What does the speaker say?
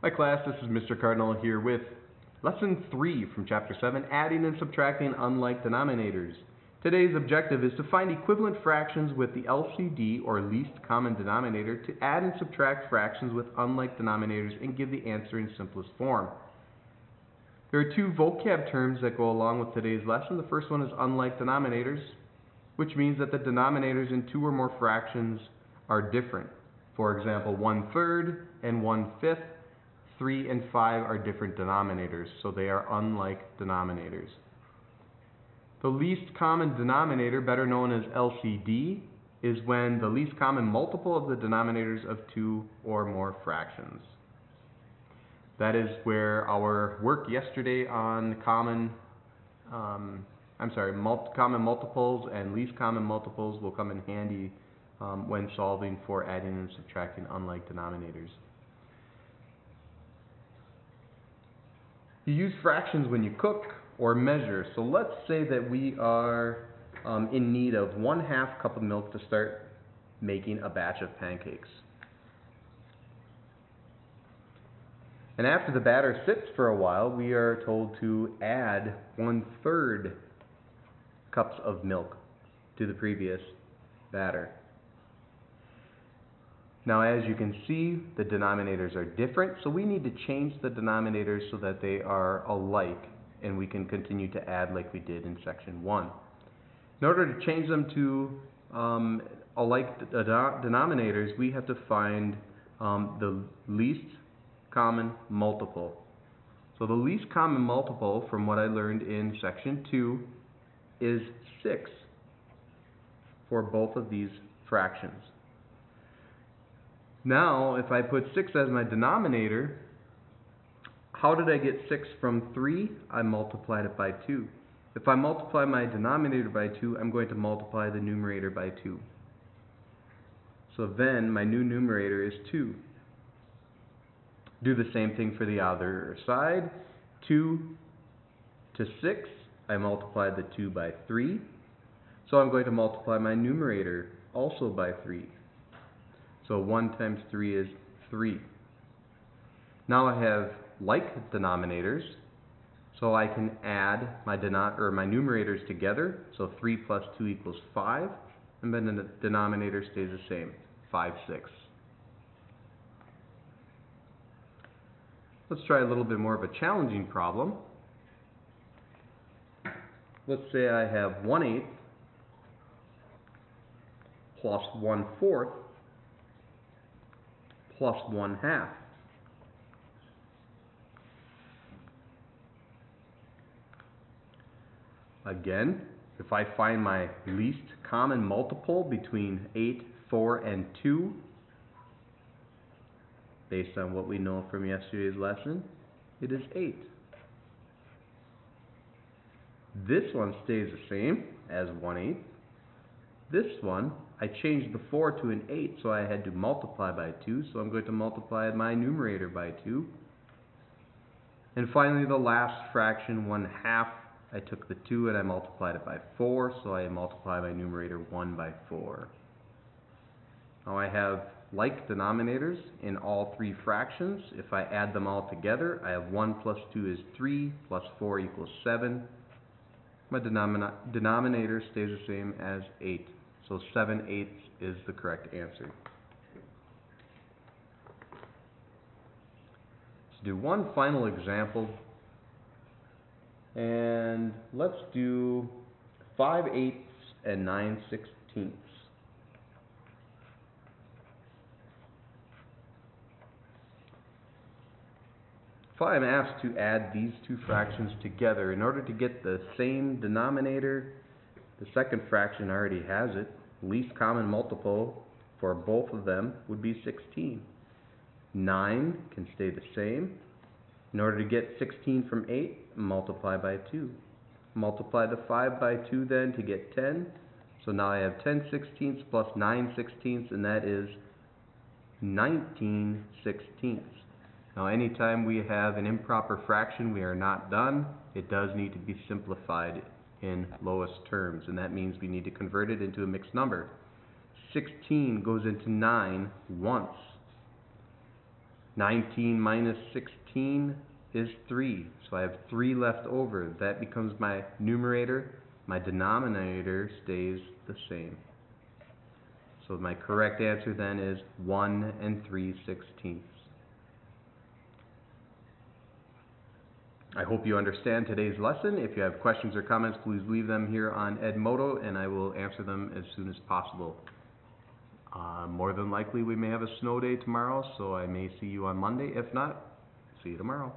Hi class, this is Mr. Cardinal here with Lesson 3 from Chapter 7, Adding and Subtracting Unlike Denominators. Today's objective is to find equivalent fractions with the LCD, or least common denominator, to add and subtract fractions with unlike denominators and give the answer in simplest form. There are two vocab terms that go along with today's lesson. The first one is unlike denominators, which means that the denominators in two or more fractions are different. For example, 1/3 and 1/5. 3 and 5 are different denominators, so they are unlike denominators. The least common denominator, better known as LCD, is when the least common multiple of the denominators of two or more fractions. That is where our work yesterday on common multiples and least common multiples will come in handy when solving for adding and subtracting unlike denominators. You use fractions when you cook or measure. So let's say that we are in need of 1/2 cup of milk to start making a batch of pancakes. And after the batter sits for a while, we are told to add 1/3 cups of milk to the previous batter. Now, as you can see, the denominators are different, so we need to change the denominators so that they are alike, and we can continue to add like we did in section 1. In order to change them to alike denominators, we have to find the least common multiple. So the least common multiple, from what I learned in section 2, is 6 for both of these fractions. Now, if I put 6 as my denominator, how did I get 6 from 3? I multiplied it by 2. If I multiply my denominator by 2, I'm going to multiply the numerator by 2. So then my new numerator is 2. Do the same thing for the other side. 2 to 6, I multiplied the 2 by 3. So I'm going to multiply my numerator also by 3. So 1 times 3 is 3. Now I have like denominators, so I can add my numerators together. So 3 plus 2 equals 5, and then the denominator stays the same, 5/6. Let's try a little bit more of a challenging problem. Let's say I have 1/8 plus 1/4 plus 1/2. Again, if I find my least common multiple between 8, 4, and 2, based on what we know from yesterday's lesson, it is 8. This one stays the same as 1/8. This one, I changed the 4 to an 8, so I had to multiply by 2, so I'm going to multiply my numerator by 2. And finally, the last fraction, 1/2, I took the 2 and I multiplied it by 4, so I multiply my numerator 1 by 4. Now I have like denominators in all three fractions. If I add them all together, I have 1 plus 2 is 3, plus 4 equals 7. My denominator stays the same as 8. So 7/8 is the correct answer. Let's do one final example. And let's do 5/8 and 9/16. If I'm asked to add these two fractions together, in order to get the same denominator, the second fraction already has it. Least common multiple for both of them would be 16. 9 can stay the same. In order to get 16 from 8, multiply by 2. Multiply the 5 by 2 then to get 10. So now I have 10/16 plus 9/16, and that is 19/16. Now anytime we have an improper fraction, we are not done. It does need to be simplified in lowest terms, and that means we need to convert it into a mixed number. 16 goes into 9 once. 19 minus 16 is 3. So I have 3 left over. That becomes my numerator. My denominator stays the same. So my correct answer then is 1 3/16. I hope you understand today's lesson. If you have questions or comments, please leave them here on Edmodo, and I will answer them as soon as possible. More than likely, we may have a snow day tomorrow, so I may see you on Monday. If not, see you tomorrow.